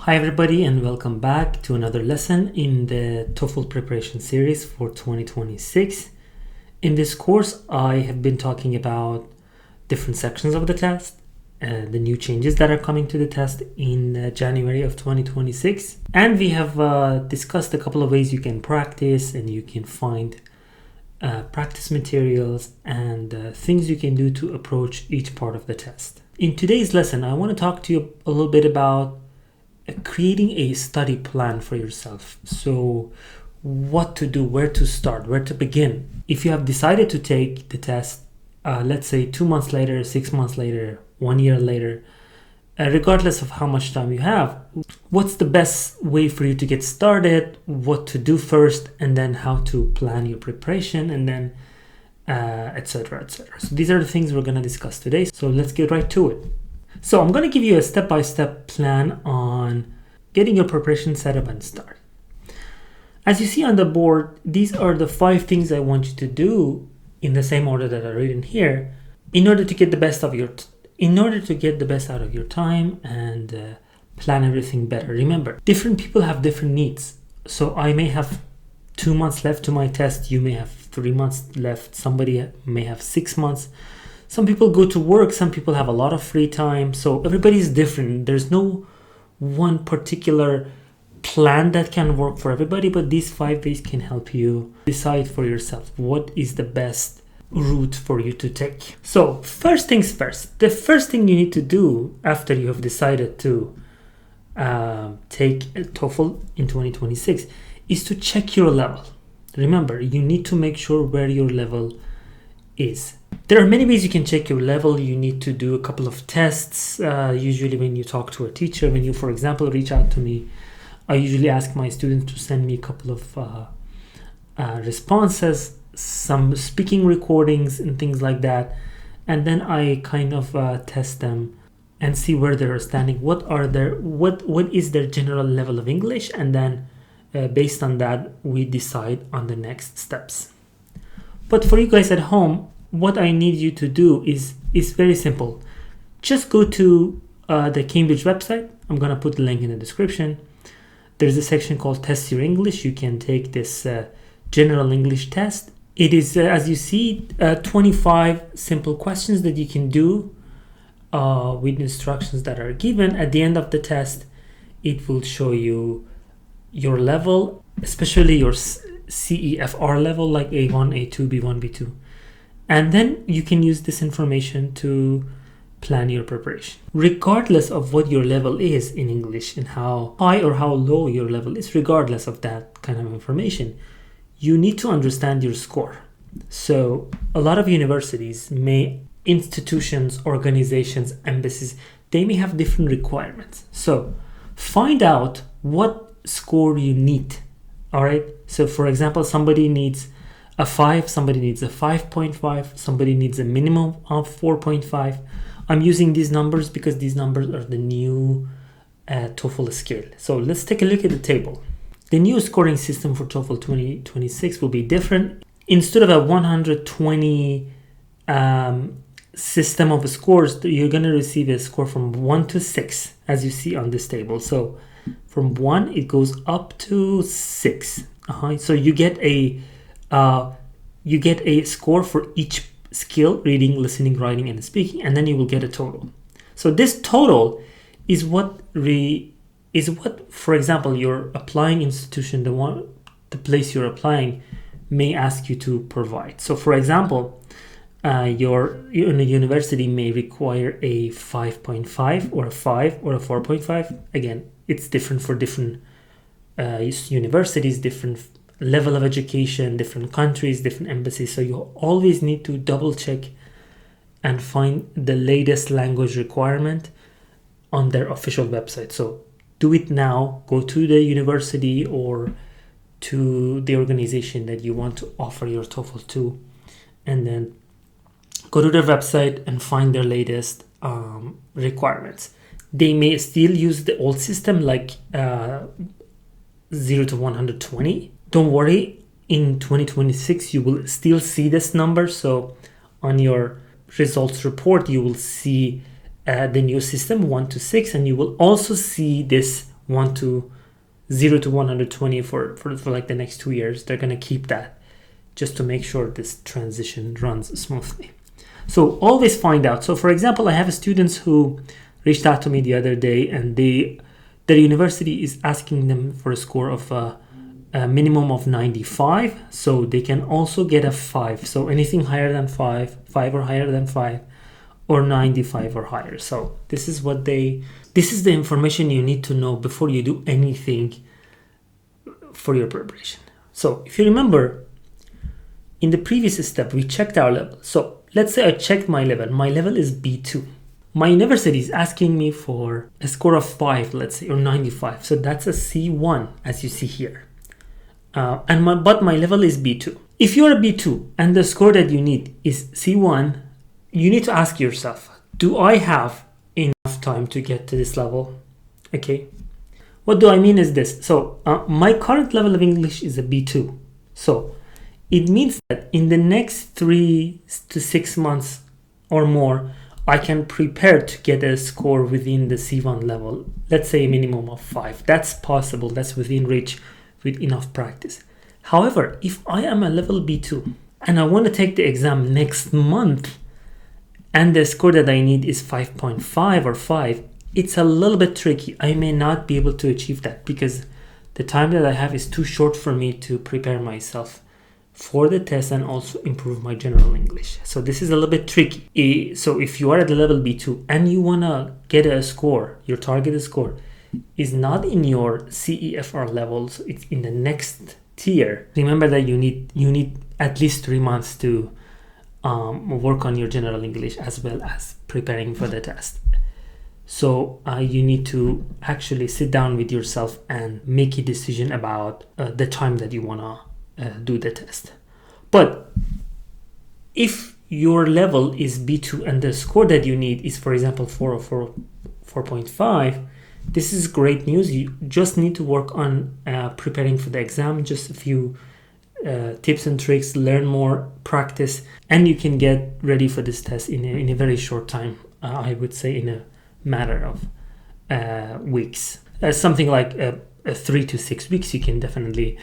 Hi everybody and welcome back to another lesson in the TOEFL preparation series for 2026. In this course, I have been talking about different sections of the test, the new changes that are coming to the test in January of 2026. And we have discussed a couple of ways you can practice and you can find practice materials and things you can do to approach each part of the test. In today's lesson, I want to talk to you a little bit about creating a study plan for yourself. So what to do, where to start, where to begin. If you have decided to take the test, let's say 2 months later, 6 months later, 1 year later, regardless of how much time you have, what's the best way for you to get started, what to do first, and then how to plan your preparation, and then etc. etc. So these are the things we're going to discuss today. So let's get right to it. So I'm going to give you a step-by-step plan on getting your preparation set up and start. As you see on the board, these are the 5 things I want you to do in the same order that are written here in order to get the best out of your time and plan everything better. Remember, different people have different needs. So I may have 2 months left to my test, you may have 3 months left, somebody may have 6 months. Some people go to work, some people have a lot of free time. So everybody's different. There's no one particular plan that can work for everybody, but these 5 ways can help you decide for yourself what is the best route for you to take. So first things first, the first thing you need to do after you have decided to take a TOEFL in 2026 is to check your level. Remember, you need to make sure where your level is. There are many ways you can check your level. You need to do a couple of tests. Usually when you talk to a teacher, when you, for example, reach out to me, I usually ask my students to send me a couple of responses, some speaking recordings and things like that. And then I kind of test them and see where they're standing. What is their general level of English? And then based on that, we decide on the next steps. But for you guys at home, what I need you to do is very simple. Just go to the Cambridge website. I'm going to put the link in the description. There's a section called Test Your English. You can take this general English test. It is, as you see, 25 simple questions that you can do with instructions that are given. At the end of the test, it will show you your level, especially your CEFR level, like A1, A2, B1, B2. And then you can use this information to plan your preparation. Regardless of what your level is in English and how high or how low your level is, regardless of that kind of information, you need to understand your score. So a lot of universities, institutions, organizations, embassies, they may have different requirements. So find out what score you need. All right. So for example, somebody needs a 5, somebody needs a 5.5, somebody needs a minimum of 4.5. I'm using these numbers because these numbers are the new TOEFL scale. So let's take a look at the table. The new scoring system for TOEFL 2026 will be different. Instead of a 120 system of scores, you're going to receive a score from 1 to 6, as you see on this table. So from 1, it goes up to 6. So you get a score for each skill: reading, listening, writing, and speaking, and then you will get a total. So this total is what, for example, your applying institution, the place you're applying, may ask you to provide. So for example, your university may require a 5.5 or a 5 or a 4.5. Again, it's different for different universities, different level of education, different countries, different embassies. So you always need to double check and find the latest language requirement on their official website. So do it now. Go to the university or to the organization that you want to offer your TOEFL to, and then go to their website and find their latest requirements. They may still use the old system, like 0 to 120. Don't worry, in 2026 you will still see this number. So on your results report you will see the new system 1 to 6, and you will also see this 1 to 0 to 120 for like the next 2 years. They're going to keep that just to make sure this transition runs smoothly. So always find out. So for example, I have students who reached out to me the other day, and their university is asking them for a score of a minimum of 95, so they can also get a 5. So anything higher than 5 or higher than 5, or 95 or higher. So this is the information you need to know before you do anything for your preparation. So if you remember, in the previous step, we checked our level. So let's say I checked my level. My level is B2. My university is asking me for a score of 5, let's say, or 95. So that's a C1, as you see here. But my level is B2. If you're a B2 and the score that you need is C1, you need to ask yourself, do I have enough time to get to this level? Okay. What do I mean is this. So my current level of English is a B2. So it means that in the next 3 to 6 months or more, I can prepare to get a score within the C1 level. Let's say a minimum of 5. That's possible. That's within reach with enough practice. However, if I am a level B2 and I want to take the exam next month, and the score that I need is 5.5 or 5, it's a little bit tricky. I may not be able to achieve that because the time that I have is too short for me to prepare myself for the test and also improve my general English. So this is a little bit tricky. So if you are at the level B2 and you want to get a score, your targeted score is not in your CEFR level, so it's in the next tier. Remember that you need at least 3 months to work on your general English as well as preparing for the test. So you need to actually sit down with yourself and make a decision about the time that you want to do the test. But if your level is B2 and the score that you need is, for example, 4 or 4.5, this is great news. You just need to work on preparing for the exam, just a few tips and tricks, learn more, practice, and you can get ready for this test in a very short time. I would say in a matter of weeks. Something like 3 to 6 weeks, you can definitely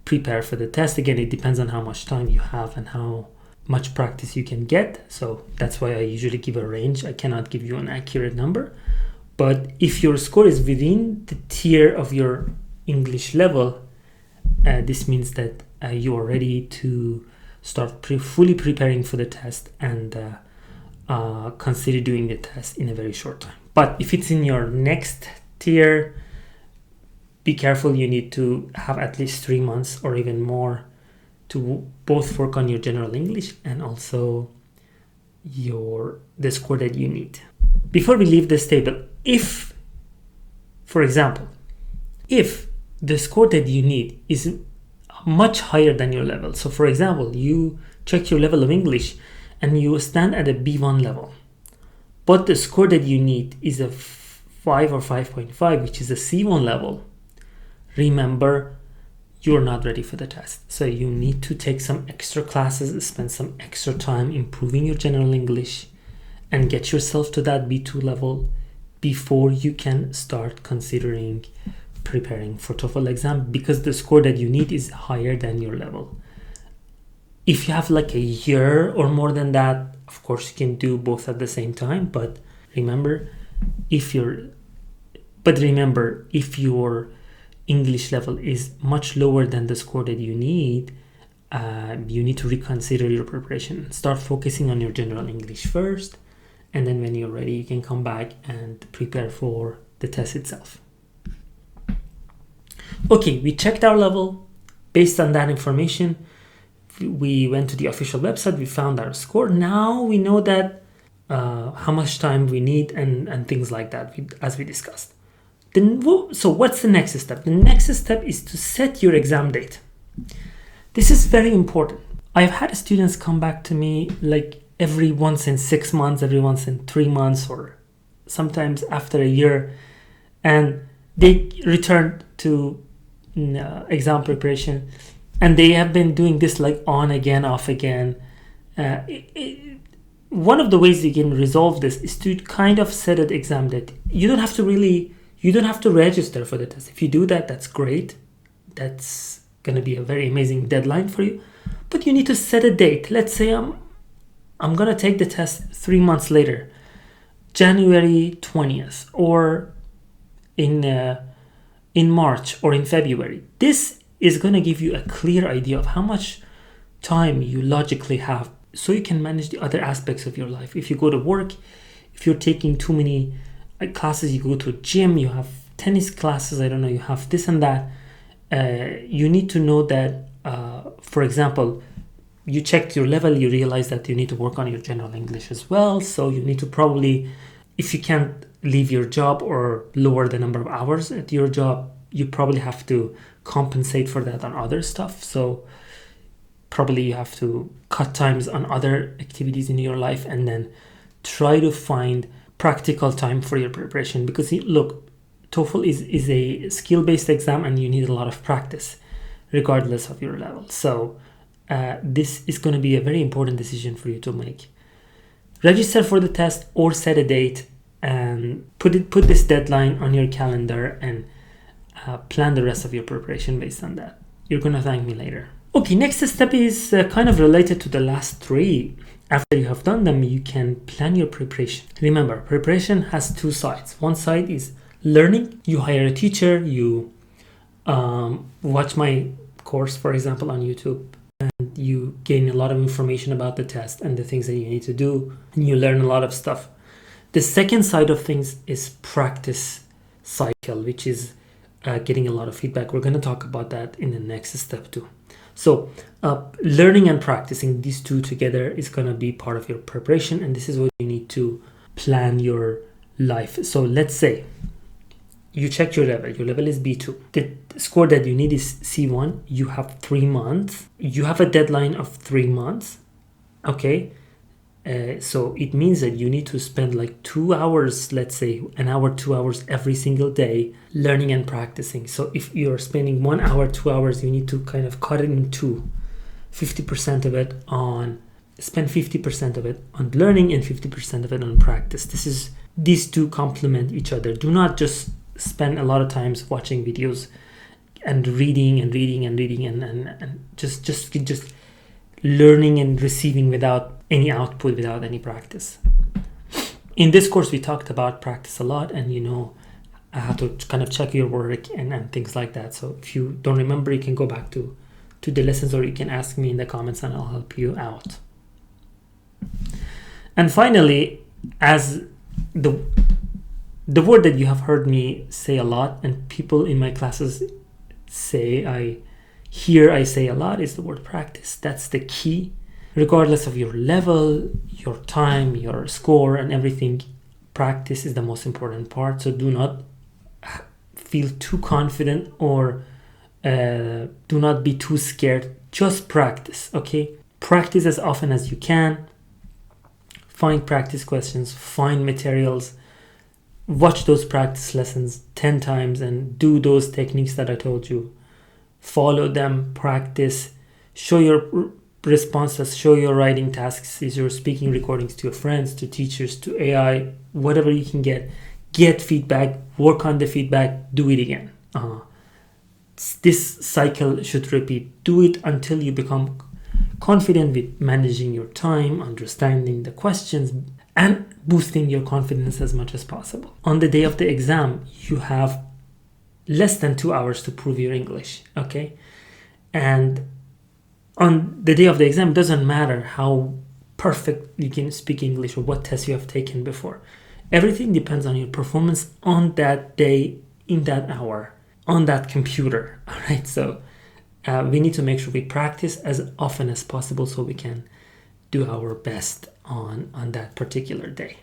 prepare for the test. Again, it depends on how much time you have and how much practice you can get. So that's why I usually give a range. I cannot give you an accurate number. But if your score is within the tier of your English level, this means that you are ready to start fully preparing for the test and consider doing the test in a very short time. But if it's in your next tier, be careful. You need to have at least 3 months or even more to both work on your general English and also the score that you need. Before we leave this table, if, for example, if the score that you need is much higher than your level, so for example, you check your level of English and you stand at a B1 level, but the score that you need is a 5 or 5.5, which is a C1 level, remember, you're not ready for the test. So you need to take some extra classes, spend some extra time improving your general English, and get yourself to that B2 level before you can start considering preparing for TOEFL exam, because the score that you need is higher than your level. If you have like a year or more than that, of course you can do both at the same time, but remember if your English level is much lower than the score that you need to reconsider your preparation. Start focusing on your general English first, and then when you're ready, you can come back and prepare for the test itself. Okay, we checked our level. Based on that information, we went to the official website, we found our score. Now we know that how much time we need and things like that, as we discussed. So what's the next step? The next step is to set your exam date. This is very important. I've had students come back to me like every once in 6 months, every once in 3 months, or sometimes after a year, and they return to exam preparation, and they have been doing this like on again, off again. One of the ways you can resolve this is to kind of set an exam date. You don't have to really You don't have to register for the test. If you do that, that's great. That's going to be a very amazing deadline for you. But you need to set a date. Let's say I'm going to take the test 3 months later, January 20th, or in March or in February. This is going to give you a clear idea of how much time you logically have, so you can manage the other aspects of your life. If you go to work, if you're taking too many classes, you go to a gym, you have tennis classes, I don't know, you have this and that, you need to know that, for example, you checked your level, you realize that you need to work on your general English as well. So you need to probably, if you can't leave your job or lower the number of hours at your job, you probably have to compensate for that on other stuff. So probably you have to cut times on other activities in your life, and then try to find practical time for your preparation. Because look, TOEFL is a skill-based exam, and you need a lot of practice regardless of your level. So this is going to be a very important decision for you to make. Register for the test or set a date, and put this deadline on your calendar, and plan the rest of your preparation based on that. You're going to thank me later. Okay, next step is kind of related to the last three. After you have done them, you can plan your preparation. Remember, preparation has two sides. One side is learning. You hire a teacher, you watch my course, for example, on YouTube, and you gain a lot of information about the test and the things that you need to do, and you learn a lot of stuff. The second side of things is practice cycle, which is getting a lot of feedback. We're going to talk about that in the next step too. So learning and practicing, these two together, is going to be part of your preparation, and this is what you need to plan your life. So let's say you check your level is B2. The score that you need is C1. You have 3 months. You have a deadline of 3 months. Okay. So it means that you need to spend like 2 hours, let's say an hour, 2 hours every single day learning and practicing. So if you're spending 1 hour, 2 hours, you need to kind of cut it in two. 50% of it spend 50% of it on learning and 50% of it on practice. These two complement each other. Do not just spend a lot of times watching videos and reading and just learning and receiving without any output, without any practice. In this course, we talked about practice a lot, and how to kind of check your work and things like that. So if you don't remember, you can go back to the lessons, or you can ask me in the comments and I'll help you out. And finally, as the word that you have heard me say a lot, and people in my classes say I say a lot, is the word practice. That's the key. Regardless of your level, your time, your score, and everything, practice is the most important part. So do not feel too confident, or do not be too scared. Just practice, okay? Practice as often as you can. Find practice questions, find materials, watch those practice lessons 10 times, and do those techniques that I told you. Follow them, practice, show your responses, show your writing tasks, your speaking recordings to your friends, to teachers, to AI, whatever you can get feedback, work on the feedback, do it again. This cycle should repeat. Do it until you become confident with managing your time, understanding the questions, and boosting your confidence as much as possible. On the day of the exam, you have less than 2 hours to prove your English, okay? And on the day of the exam, it doesn't matter how perfect you can speak English or what tests you have taken before. Everything depends on your performance on that day, in that hour, on that computer, all right? So we need to make sure we practice as often as possible so we can do our best on that particular day.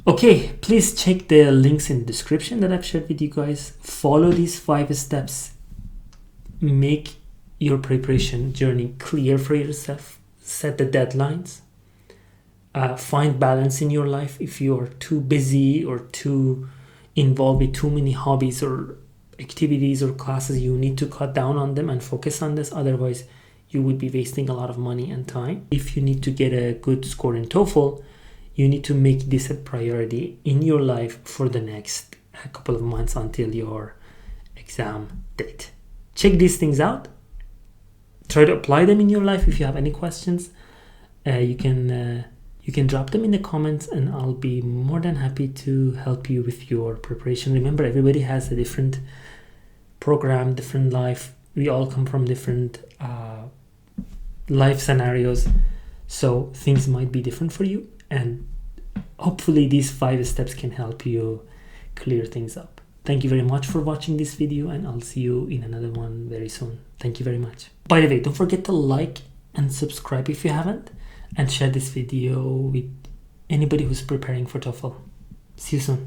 Okay, please check the links in the description that I've shared with you guys. Follow these 5 steps. Make your preparation journey clear for yourself. Set the deadlines. Find balance in your life. If you are too busy or too involved with too many hobbies or activities or classes, you need to cut down on them and focus on this. Otherwise, you would be wasting a lot of money and time. If you need to get a good score in TOEFL, you need to make this a priority in your life for the next a couple of months until your exam date. Check these things out. Try to apply them in your life. If you have any questions, you can drop them in the comments, and I'll be more than happy to help you with your preparation. Remember, everybody has a different program, different life. We all come from different life scenarios, so things might be different for you, and hopefully these 5 steps can help you clear things up. Thank you very much for watching this video, and I'll see you in another one very soon. Thank you very much. By the way, don't forget to like and subscribe if you haven't, and share this video with anybody who's preparing for TOEFL. See you soon.